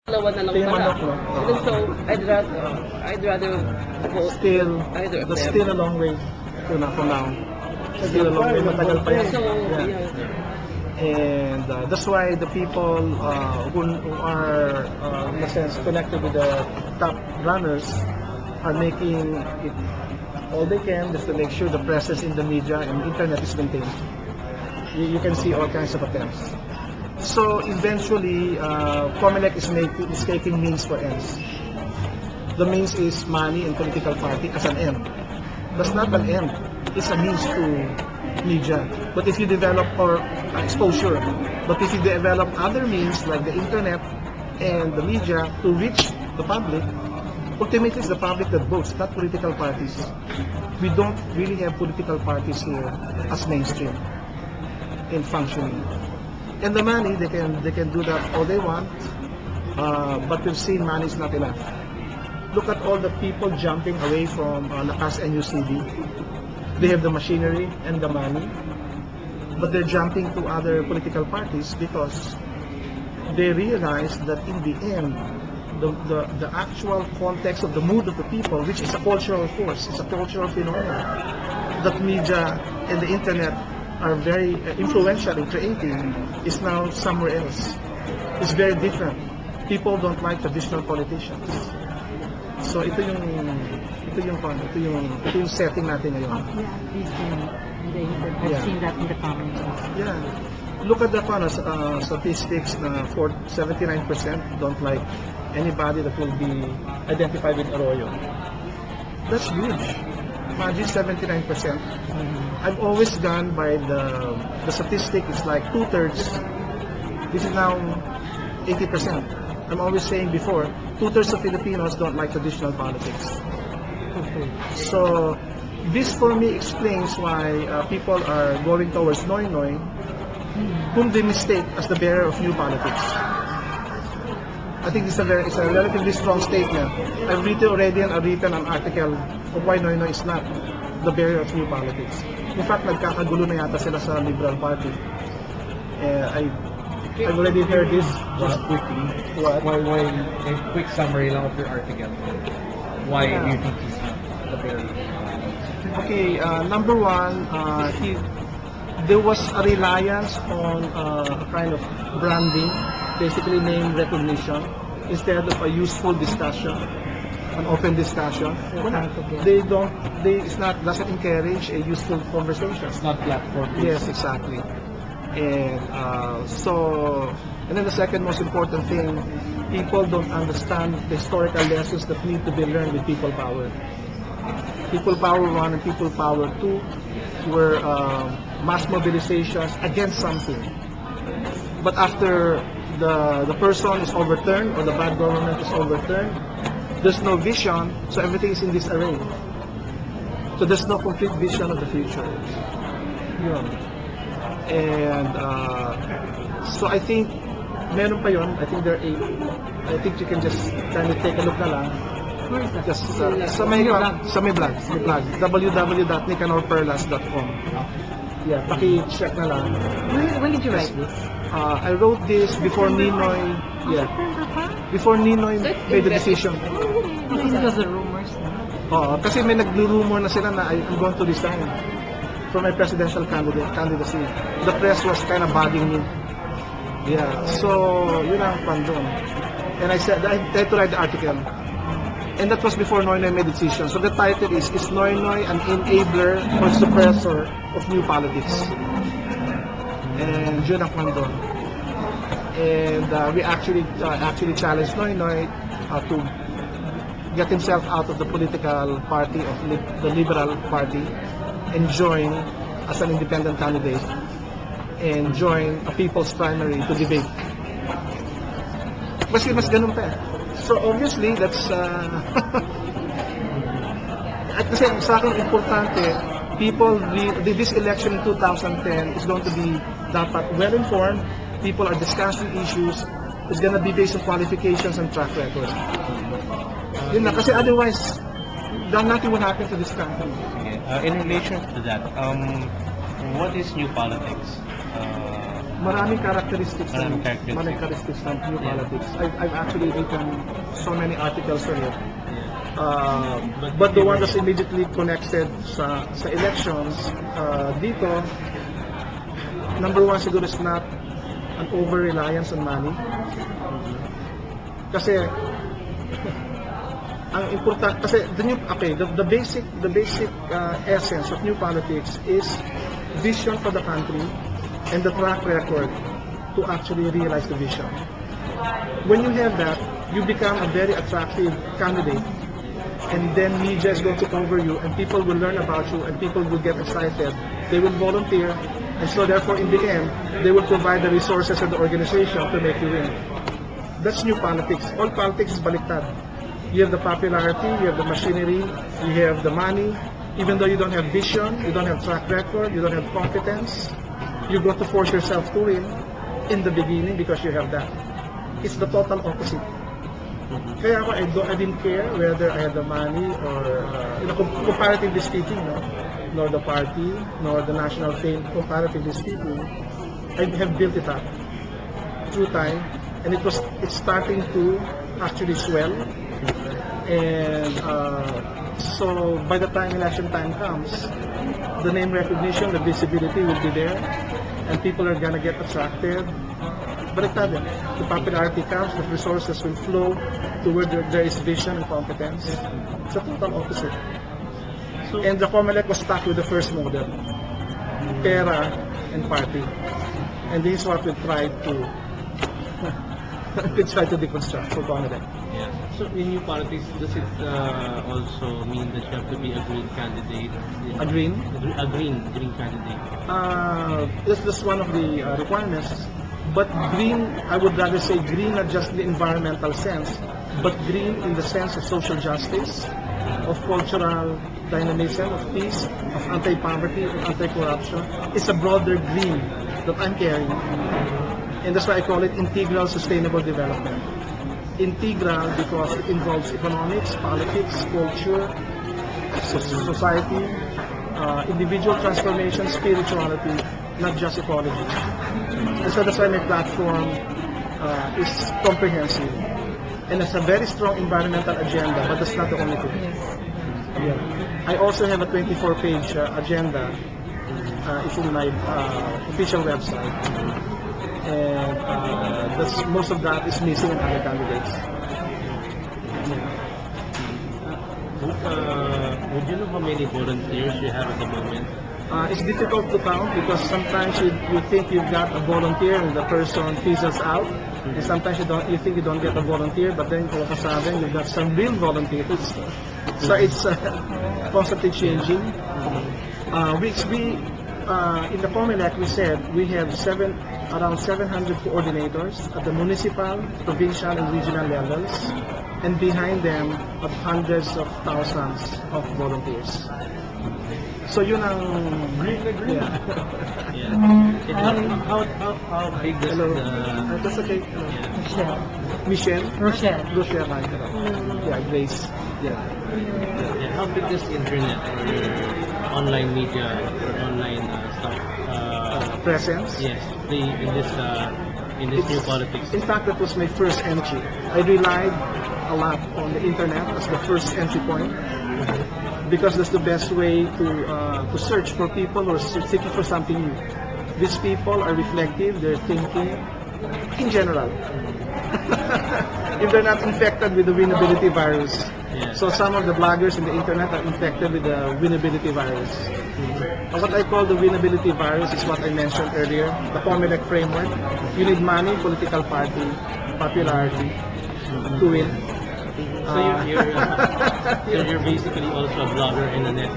dalawa na lang Ito yung pala. manok, no? Even so, I'd rather vote either of That's them. still a long way for now. Still a long way. Matagal pa yan. So, Yeah. yeah. And that's why the people who are, in a sense, connected with the top runners are making it all they can just to make sure the presence in the media and internet is maintained. You can see all kinds of attempts. So eventually, COMELEC is taking means for ends. The means is money and political party as an end. That's not an end. It's a means to media. But if you develop or exposure, but if you develop other means like the internet and the media to reach the public, ultimately it's the public that votes, not political parties. We don't really have political parties here as mainstream in functioning. And the money, they can do that all they want, but we've seen money is not enough. Look at all the people jumping away from Lakas and UCD. They have the machinery and the money, but they're jumping to other political parties because they realize that in the end, the actual context of the mood of the people, which is a cultural force, it's a cultural phenomenon that media and the internet are very influential in creating, is now somewhere else. It's very different. People don't like traditional politicians. So ito yung setting natin ngayon. I've seen that in the comments. Yeah. Look at the statistics na 79% don't like anybody that will be identified with Arroyo. That's huge. Imagine 79%. I've always gone by the statistic, it's like 2/3. This is now 80%. I'm always saying before, 2/3 of Filipinos don't like traditional politics. So this for me explains why people are going towards Noy Noy, whom they mistake as the bearer of new politics. I think it's a relatively strong statement. I've written an article of why Noy Noy is not the bearer of new politics. In fact, nagkakagulo na yata sila sa Liberal Party. I've already heard this. Just quickly, What? why a quick summary lang of your article. Why do you think he's not the bearer? Okay, number one, there was a reliance on a kind of branding, basically name recognition, instead of a useful discussion, an open discussion. Doesn't encourage a useful conversation. It's not platform. Yes, exactly. And and then the second most important thing, people don't understand the historical lessons that need to be learned with people power. People Power 1 and People Power 2 were mass mobilizations against something. But after the person is overturned or the bad government is overturned, there's no vision, so everything is in disarray. So there's no complete vision of the future. Yun. And so I think meron pa yun. I think there are 8. I think you can just kind of take a look na lang. Just sa may blog, www.nicanorperlas.com. Yeah, paki-check na lang. When did you write this? I wrote this before Ninoy. Yeah, before Ninoy made the decision. Because the rumors. Kasi may naglo-rumor na sila na I'm going to resign from my presidential candidacy. The press was kind of bugging me. Yeah, so yun ang pandon. And I tried to write the article. And that was before Noy Noy made the decision. So the title is Noy Noy an enabler or suppressor of new politics? And yun ang pandon. And we actually challenged Noy Noy to get himself out of the political party of the Liberal Party and join as an independent candidate and join a people's primary to debate. Mas ganun pa eh. So obviously that's at kasi sa akin importante, this election in 2010 is going to be dapat well informed. People are discussing issues. It's gonna be based on qualifications and track record. Yun na, kasi otherwise nothing will happen to this country. In relation to that, what is new politics? maraming characteristics Maraming characteristics. maraming characteristics ng new Yeah. politics. I've actually written so many articles on it. Yeah. But the one that's immediately connected sa elections, dito, number one siguro is not an over-reliance on money. Kasi, ang important, kasi the basic essence of new politics is vision for the country and the track record to actually realize the vision. When you have that, you become a very attractive candidate, and then media is going to cover you, and people will learn about you, and people will get excited. They will volunteer, and so therefore, in the end, they will provide the resources and the organization to make you win. That's new politics. All politics is baliktad. You have the popularity, you have the machinery, you have the money. Even though you don't have vision, you don't have track record, you don't have competence, you're going to force yourself to win in the beginning because you have that. It's the total opposite. Kaya ako, I didn't care whether I had the money or, comparatively speaking, nor the party, nor the national fame, comparatively speaking, I have built it up through time, and it's starting to actually swell. And so by the time election time comes, the name recognition, the visibility will be there, and people are gonna get attracted. Baliktad eh. The popularity comes, the resources will flow to where there is vision and competence. It's a total opposite. And the COMELEC was stuck with the first model, pera and party. And this is what we tried to deconstruct for COMELEC. Yeah. So in new politics, does it also mean that you have to be a green candidate? A green? A green candidate. That's one of the requirements. But green, I would rather say green not just in the environmental sense, but green in the sense of social justice, of cultural dynamism, of peace, of anti-poverty, of anti-corruption. It's a broader green that I'm carrying. And that's why I call it integral sustainable development. Integral because it involves economics, politics, culture, society, individual transformation, spirituality, not just ecology. And so that's why my platform is comprehensive. And it's a very strong environmental agenda, but that's not the only thing. Yeah. I also have a 24-page agenda. It's in my official website. And most of that is missing in other candidates. Would you know how many volunteers you have at the moment? It's difficult to count because sometimes you think you've got a volunteer and the person fizzles out. And sometimes you think you don't get a volunteer, but then all of a sudden you've got some real volunteers. So it's constantly changing. In the COMELEC, we said we have around 700 coordinators at the municipal, provincial, and regional levels, and behind them are hundreds of thousands of volunteers. So yun ang Yeah. How big does Hello. the That's okay. Michelle. Michelle. Rochelle. Yeah, Grace. Yeah. yeah, how big does the internet or your online media or online stuff Presence. yes play in this new politics? In fact, that was my first entry. I relied a lot on the internet as the first entry point because that's the best way to search for people who are seeking for something new. These people are reflective, they're thinking in general. If they're not infected with the winnability virus. Yeah. So some of the bloggers in the internet are infected with the winnability virus. What I call the winnability virus is what I mentioned earlier, the COMELEC framework. You need money, political party, popularity to win. So you're basically also a blogger in the net.